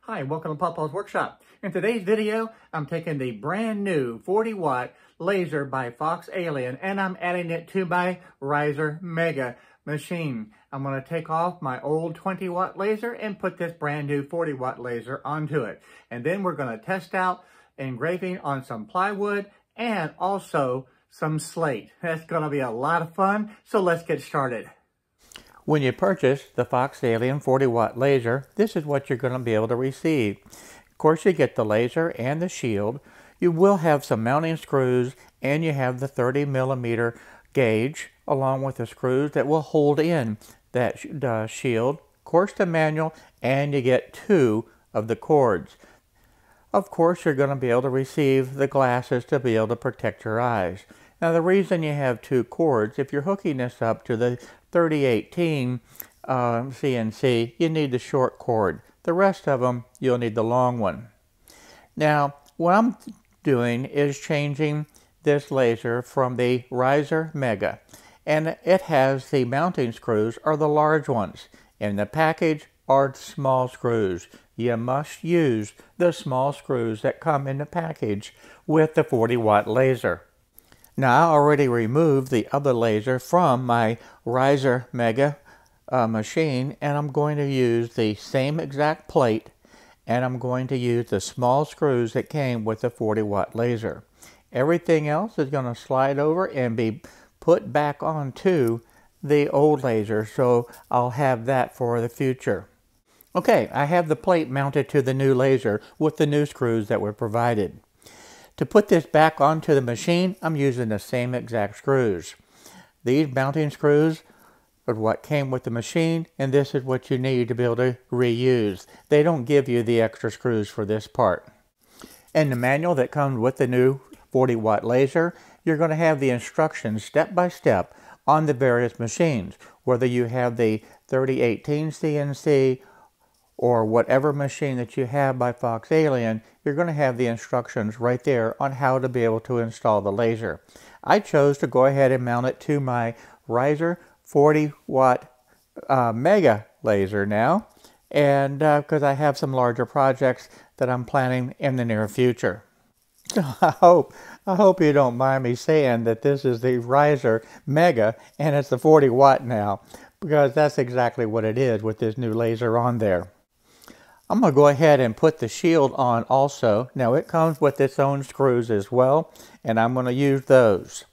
Hi, welcome to Papa's Workshop. In today's video, I'm taking the brand new 40-watt laser by FoxALIEN and I'm adding it to my Riser Mega machine. I'm going to take off my old 20-watt laser and put this brand new 40-watt laser onto it. And then we're going to test out engraving on some plywood and also some slate. That's going to be a lot of fun, so let's get started. When you purchase the FoxALIEN 40-watt laser, this is what you're going to be able to receive. Of course, you get the laser and the shield. You will have some mounting screws, and you have the 30mm gauge, along with the screws that will hold in that shield. Of course, the manual, and you get 2 of the cords. Of course, you're going to be able to receive the glasses to be able to protect your eyes. Now, the reason you have 2 cords, if you're hooking this up to the 3018 CNC, you need the short cord. The rest of them, you'll need the long one. Now, what I'm doing is changing this laser from the Riser Mega, and it has the mounting screws are the large ones. In the package are small screws. You must use the small screws that come in the package with the 40-watt laser. Now, I already removed the other laser from my Riser Mega machine, and I'm going to use the same exact plate, and I'm going to use the small screws that came with the 40-watt laser. Everything else is going to slide over and be put back onto the old laser, so I'll have that for the future. Okay, I have the plate mounted to the new laser with the new screws that were provided. To put this back onto the machine, I'm using the same exact screws. These mounting screws are what came with the machine, and this is what you need to be able to reuse. They don't give you the extra screws for this part. In the manual that comes with the new 40-watt laser, you're going to have the instructions step by step on the various machines, whether you have the 3018 CNC or whatever machine that you have by FoxALIEN. You're going to have the instructions right there on how to be able to install the laser. I chose to go ahead and mount it to my Riser 40-watt Mega laser now, and because I have some larger projects that I'm planning in the near future. So I hope you don't mind me saying that this is the Riser Mega and it's the 40-watt now, because that's exactly what it is with this new laser on there. I'm going to go ahead and put the shield on also. Now, it comes with its own screws as well, and I'm going to use those.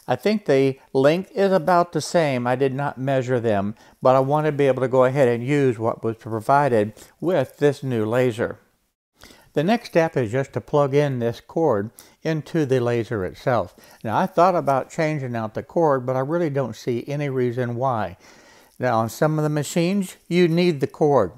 I think the length is about the same. I did not measure them, but I want to be able to go ahead and use what was provided with this new laser. The next step is just to plug in this cord into the laser itself. Now, I thought about changing out the cord, but I really don't see any reason why. Now, on some of the machines, you need the cord.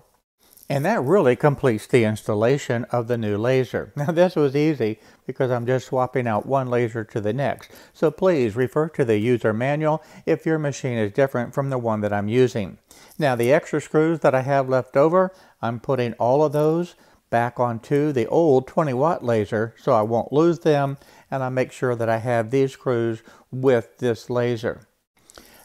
And that really completes the installation of the new laser. Now, this was easy because I'm just swapping out one laser to the next. So please refer to the user manual if your machine is different from the one that I'm using. Now, the extra screws that I have left over, I'm putting all of those back onto the old 20-watt laser so I won't lose them, and I make sure that I have these screws with this laser.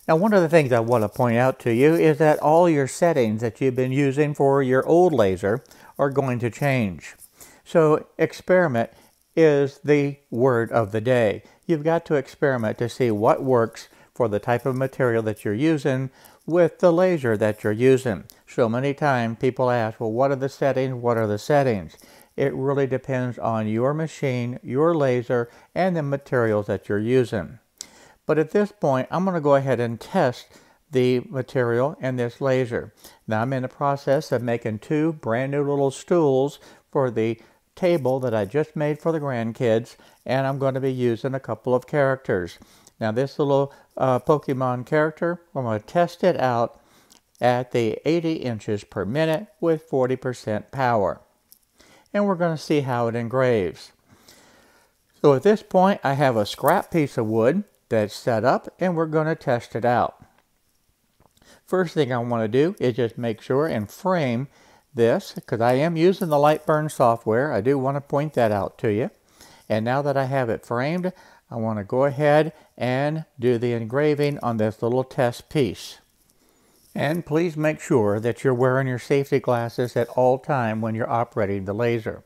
Now, one of the things I want to point out to you is that all your settings that you've been using for your old laser are going to change. So experiment is the word of the day. You've got to experiment to see what works for the type of material that you're using with the laser that you're using. So many times people ask, well, what are the settings? What are the settings? It really depends on your machine, your laser, and the materials that you're using. But at this point, I'm going to go ahead and test the material and this laser. Now, I'm in the process of making 2 brand new little stools for the table that I just made for the grandkids, and I'm going to be using a couple of characters. Now, this little Pokemon character, I'm going to test it out at the 80 inches per minute with 40% power. And we're going to see how it engraves. So at this point, I have a scrap piece of wood that's set up, and we're going to test it out. First thing I want to do is just make sure and frame this, because I am using the Lightburn software. I do want to point that out to you. And now that I have it framed, I want to go ahead and do the engraving on this little test piece. And please make sure that you're wearing your safety glasses at all time when you're operating the laser.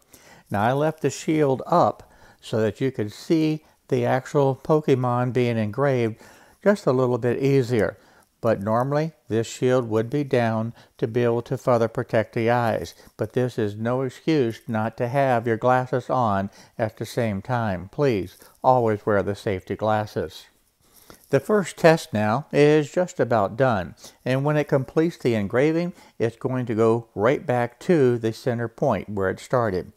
Now I left the shield up so that you could see the actual Pokemon being engraved just a little bit easier. But normally this shield would be down to be able to further protect the eyes. But this is no excuse not to have your glasses on at the same time. Please always wear the safety glasses. The first test now is just about done, and when it completes the engraving, it's going to go right back to the center point where it started.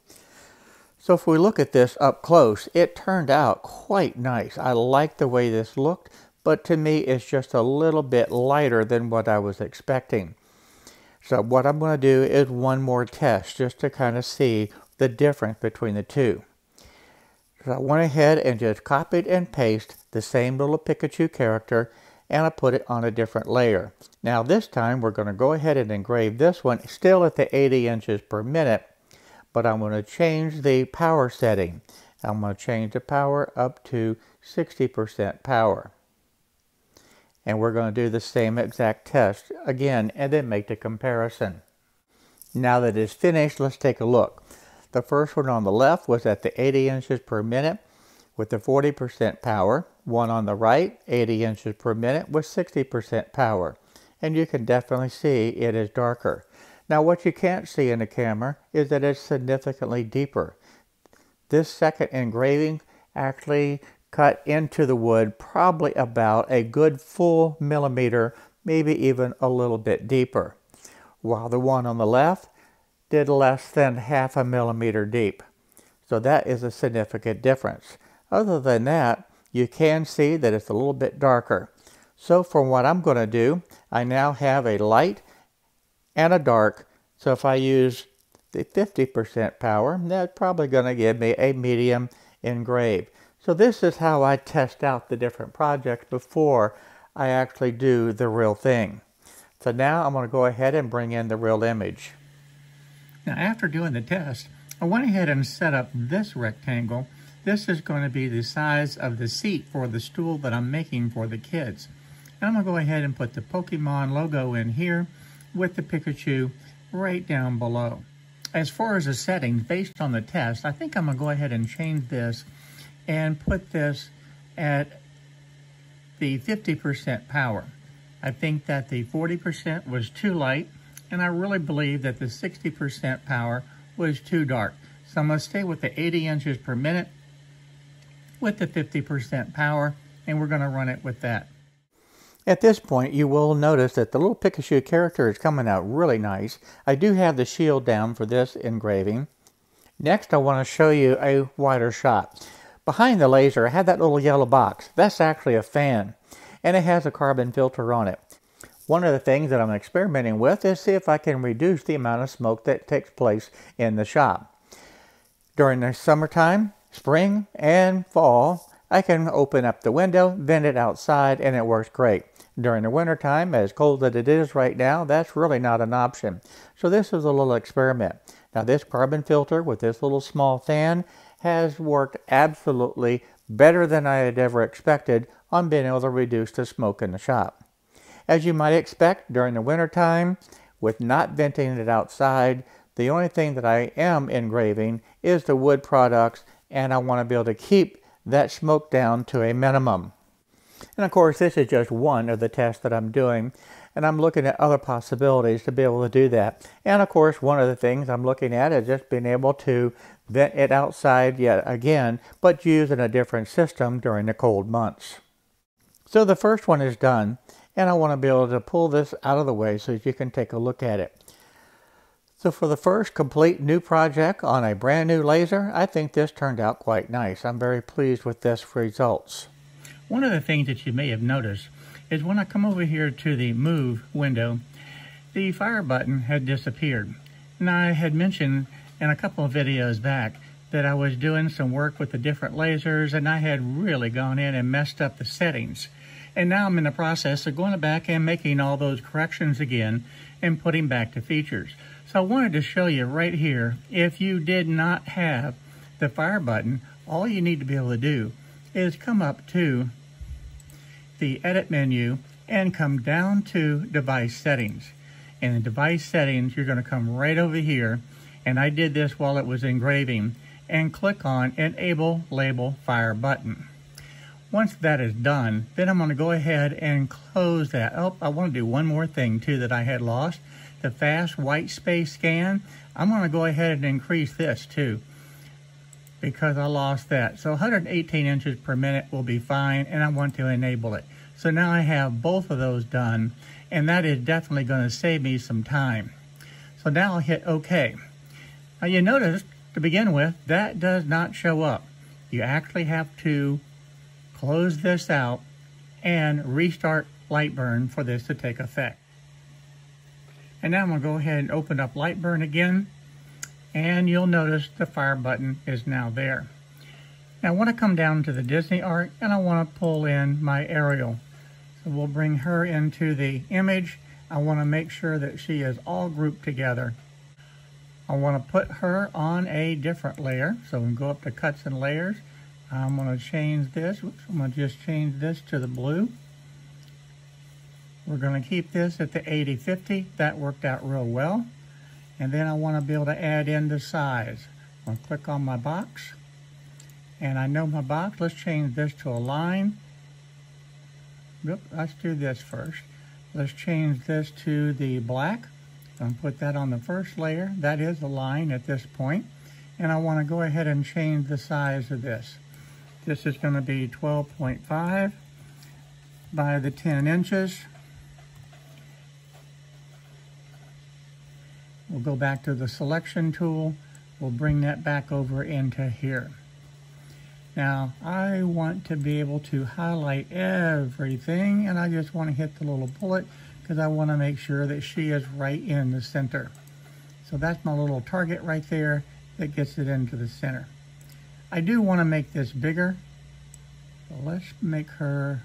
So if we look at this up close, it turned out quite nice. I like the way this looked, but to me it's just a little bit lighter than what I was expecting. So what I'm going to do is one more test just to kind of see the difference between the two. So I went ahead and just copied and pasted the same little Pikachu character, and I put it on a different layer. Now this time we're going to go ahead and engrave this one still at the 80 inches per minute, but I'm going to change the power setting. I'm going to change the power up to 60% power. And we're going to do the same exact test again and then make the comparison. Now that it's finished, let's take a look. The first one on the left was at the 80 inches per minute with the 40% power. One on the right, 80 inches per minute with 60% power. And you can definitely see it is darker. Now what you can't see in the camera is that it's significantly deeper. This second engraving actually cut into the wood probably about a good full millimeter, maybe even a little bit deeper. While the one on the left did less than half a millimeter deep. So that is a significant difference. Other than that, you can see that it's a little bit darker. So for what I'm going to do, I now have a light and a dark. So if I use the 50% power, that's probably going to give me a medium engrave. So this is how I test out the different projects before I actually do the real thing. So now I'm going to go ahead and bring in the real image. Now after doing the test, I went ahead and set up this rectangle. This is going to be the size of the seat for the stool that I'm making for the kids. And I'm going to go ahead and put the Pokemon logo in here with the Pikachu right down below. As far as the settings, based on the test, I think I'm going to go ahead and change this and put this at the 50% power. I think that the 40% was too light, and I really believe that the 60% power was too dark. So I'm going to stay with the 80 inches per minute with the 50% power, and we're going to run it with that. At this point, you will notice that the little Pikachu character is coming out really nice. I do have the shield down for this engraving. Next, I want to show you a wider shot. Behind the laser, I had that little yellow box. That's actually a fan, and it has a carbon filter on it. One of the things that I'm experimenting with is see if I can reduce the amount of smoke that takes place in the shop. During the summertime, spring, and fall, I can open up the window, vent it outside, and it works great. During the wintertime, as cold as it is right now, that's really not an option. So this is a little experiment. Now this carbon filter with this little small fan has worked absolutely better than I had ever expected on being able to reduce the smoke in the shop. As you might expect, during the wintertime, with not venting it outside, the only thing that I am engraving is the wood products, and I want to be able to keep that smoke down to a minimum. And of course, this is just one of the tests that I'm doing, and I'm looking at other possibilities to be able to do that. And of course, one of the things I'm looking at is just being able to vent it outside yet again, but using a different system during the cold months. So the first one is done, and I want to be able to pull this out of the way so that you can take a look at it. So for the first complete new project on a brand new laser, I think this turned out quite nice. I'm very pleased with this results. One of the things that you may have noticed is when I come over here to the move window, the fire button had disappeared. And I had mentioned in a couple of videos back that I was doing some work with the different lasers, and I had really gone in and messed up the settings. And now I'm in the process of going back and making all those corrections again and putting back the features. So I wanted to show you right here, if you did not have the fire button, all you need to be able to do is come up to the edit menu and come down to device settings. In the device settings, you're going to come right over here, and I did this while it was engraving, and click on Enable Label Fire button. Once that is done, then I'm going to go ahead and close that. Oh, I want to do one more thing too that I had lost. The fast white space scan, I'm going to go ahead and increase this too, because I lost that. So 118 inches per minute will be fine, and I want to enable it. So now I have both of those done, and that is definitely going to save me some time. So now I'll hit OK. Now you notice, to begin with, that does not show up. You actually have to close this out and restart Lightburn for this to take effect. And now I'm going to go ahead and open up Lightburn again, and you'll notice the fire button is now there. Now I want to come down to the Disney art, and I want to pull in my Ariel. So we'll bring her into the image. I want to make sure that she is all grouped together. I want to put her on a different layer, so we can go up to Cuts and Layers. I'm going to change this. I'm going to just change this to the blue. We're going to keep this at the 80-50. That worked out real well. And then I want to be able to add in the size. I'm going to click on my box. And I know my box. Let's change this to a line. Yep, let's do this first. Let's change this to the black. I'm going to put that on the first layer. That is a line at this point. And I want to go ahead and change the size of this. This is going to be 12.5 by the 10 inches. We'll go back to the selection tool. We'll bring that back over into here. Now, I want to be able to highlight everything, and I just want to hit the little bullet because I want to make sure that she is right in the center. So that's my little target right there that gets it into the center. I do want to make this bigger. So let's make her,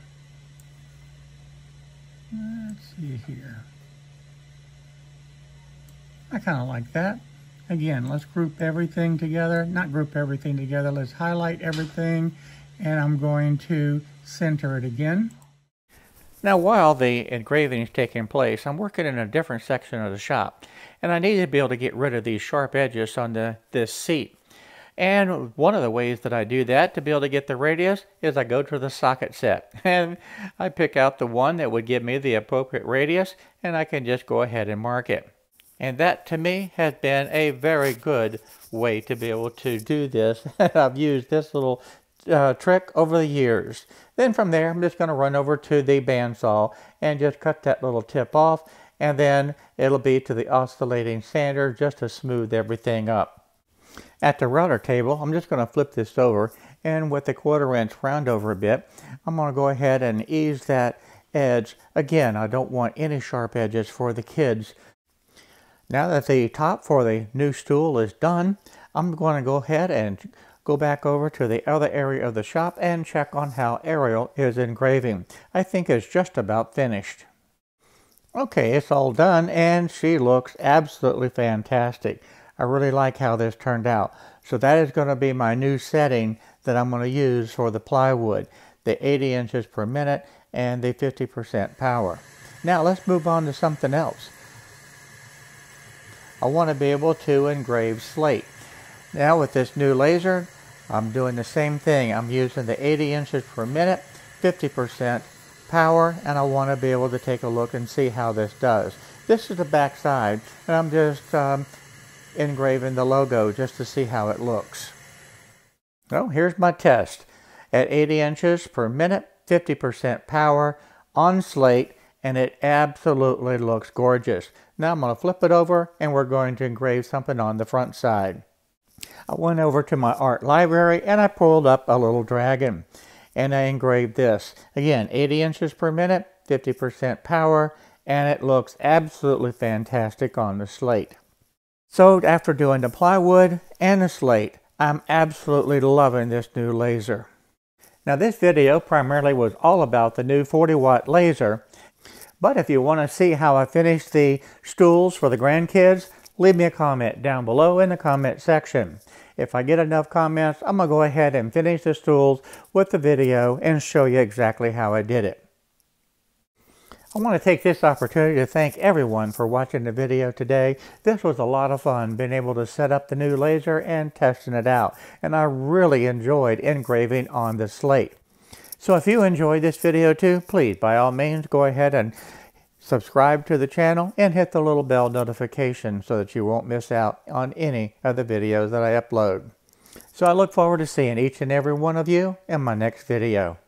let's see here. I kind of like that. Again, let's group everything together. Not group everything together. Let's highlight everything, and I'm going to center it again. Now, while the engraving is taking place, I'm working in a different section of the shop, and I need to be able to get rid of these sharp edges on this seat. And one of the ways that I do that to be able to get the radius is I go to the socket set, and I pick out the one that would give me the appropriate radius, and I can just go ahead and mark it. And that, to me, has been a very good way to be able to do this. I've used this little trick over the years. Then from there, I'm just going to run over to the bandsaw and just cut that little tip off. And then it'll be to the oscillating sander just to smooth everything up. At the router table, I'm just going to flip this over. And with the 1/4 inch round over a bit, I'm going to go ahead and ease that edge. Again, I don't want any sharp edges for the kids. Now that the top for the new stool is done, I'm going to go ahead and go back over to the other area of the shop and check on how Ariel is engraving. I think it's just about finished. Okay, it's all done, and she looks absolutely fantastic. I really like how this turned out. So that is going to be my new setting that I'm going to use for the plywood, the 80 inches per minute and the 50% power. Now let's move on to something else. I want to be able to engrave slate. Now with this new laser, I'm doing the same thing. I'm using the 80 inches per minute, 50% power, and I want to be able to take a look and see how this does. This is the back side, and I'm just engraving the logo just to see how it looks. So here's my test. At 80 inches per minute, 50% power on slate, and it absolutely looks gorgeous. Now I'm going to flip it over, and we're going to engrave something on the front side. I went over to my art library, and I pulled up a little dragon, and I engraved this. Again, 80 inches per minute, 50% power, and it looks absolutely fantastic on the slate. So after doing the plywood and the slate, I'm absolutely loving this new laser. Now this video primarily was all about the new 40-watt laser. But if you want to see how I finish the stools for the grandkids, leave me a comment down below in the comment section. If I get enough comments, I'm going to go ahead and finish the stools with the video and show you exactly how I did it. I want to take this opportunity to thank everyone for watching the video today. This was a lot of fun, being able to set up the new laser and testing it out. And I really enjoyed engraving on the Slate. So if you enjoyed this video too, please, by all means, go ahead and subscribe to the channel and hit the little bell notification so that you won't miss out on any of the videos that I upload. So I look forward to seeing each and every one of you in my next video.